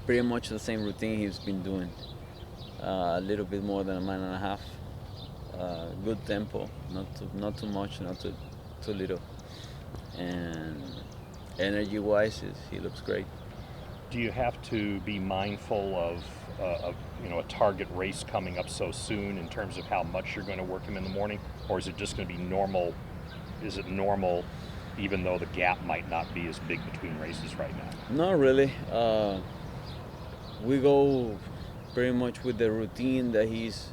Pretty much the same routine he's been doing. A little bit more than a mile and a half. Good tempo, not too much, not too little. And energy-wise, he looks great. Do you have to be mindful of a target race coming up so soon in terms of how much you're going to work him in the morning, or is it just going to be normal? Is it normal, even though the gap might not be as big between races right now? Not really. We go pretty much with the routine that he's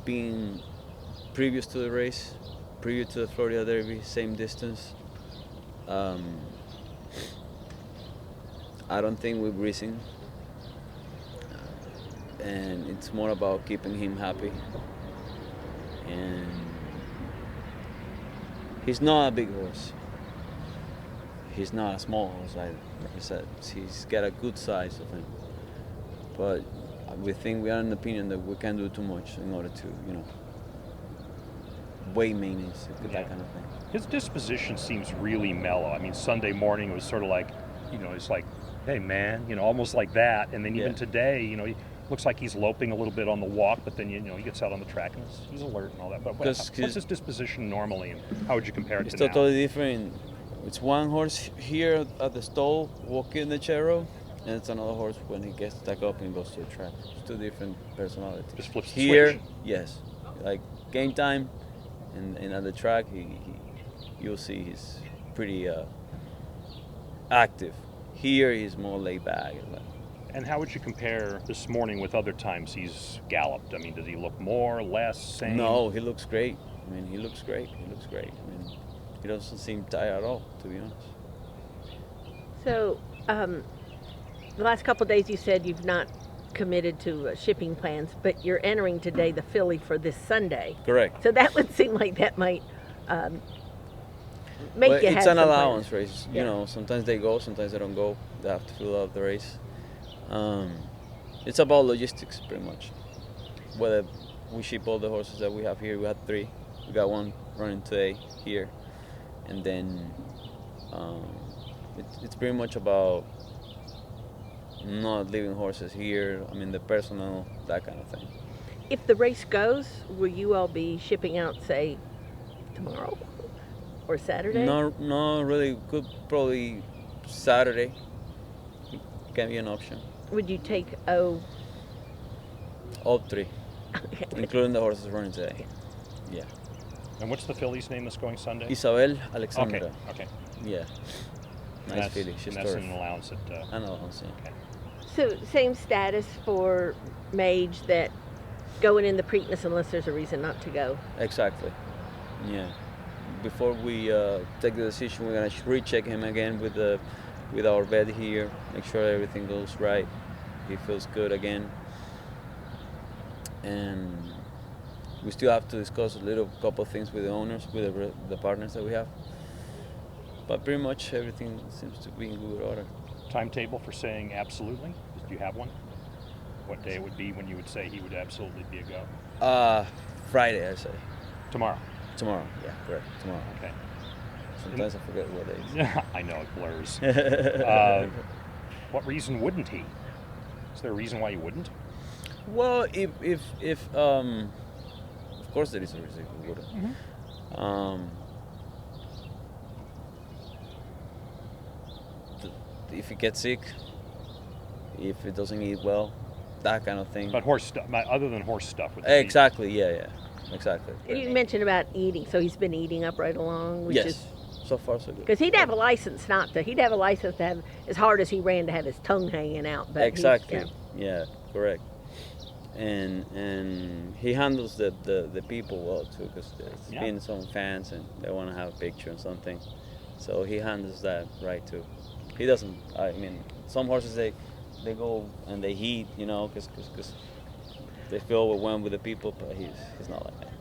been previous to the race, previous to the Florida Derby, same distance. I don't think we're racing, and it's more about keeping him happy. And he's not a big horse. He's not a small horse, like I said. He's got a good size of him. But we are in the opinion that we can't do too much in order to, weight maintenance, that kind of thing. His disposition seems really mellow. I mean, Sunday morning it was sort of like, it's like, hey man, almost like that. And then even today, he looks like he's loping a little bit on the walk, but then he gets out on the track and he's alert and all that. But what's his disposition normally, and how would you compare it to now? It's totally different. It's one horse here at the stall walking the churro, and it's another horse when he gets back up and goes to the track. It's two different personalities. Just flips the here, switch. Yes, like game time, and at the track, you'll see he's pretty active. Here, he's more laid back. And how would you compare this morning with other times he's galloped? I mean, does he look more, less, same? No, he looks great. I mean, he looks great. He doesn't seem tired at all, to be honest. So, the last couple of days you said you've not committed to shipping plans, but you're entering today the filly for this Sunday. Correct. So that would seem like that might make you have it's an some allowance plans. race. Sometimes they go, sometimes they don't go. They have to fill out the race. It's about logistics, pretty much. Whether we ship all the horses that we have here, we had 3. We got 1 running today here. And then it's pretty much about not leaving horses here. I mean, the personal, that kind of thing. If the race goes, will you all be shipping out, say, tomorrow or Saturday? No, really. Could probably Saturday. Can be an option. Would you take All 3, including the horses running today. Yeah. And what's the filly's name that's going Sunday? Isabel Alexandra. Okay. Yeah. Nice filly. She's that's turf. an allowance at. An allowance, yeah. Okay. So same status for Mage, that going in the Preakness unless there's a reason not to go. Exactly. Yeah. Before we take the decision, we're gonna recheck him again with our vet here, make sure everything goes right. He feels good again, and we still have to discuss a couple of things with the owners, with the partners that we have. But pretty much everything seems to be in good order. Timetable for saying absolutely? Do you have one? What day it would be when you would say he would absolutely be a go? Friday, I say. Tomorrow. Tomorrow, yeah, correct. Tomorrow. Okay. Sometimes I forget what day it is. Yeah, I know, it blurs. What reason wouldn't he? Is there a reason why he wouldn't? Well, if of course there is a reason he wouldn't. Mm-hmm. If he gets sick, if he doesn't eat well, that kind of thing. But horse stuff, other than horse stuff. Exactly, yeah. Exactly. You mentioned about eating, so he's been eating up right along, which is... So far, so good. Because he'd have a license not to. He'd have a license to have, as hard as he ran, to have his tongue hanging out. But exactly. Yeah, correct. And he handles the people well too, because there's been some fans and they want to have a picture and something. So he handles that right too. He doesn't. I mean, some horses they go and they heat, because they feel overwhelmed with the people, but he's not like that.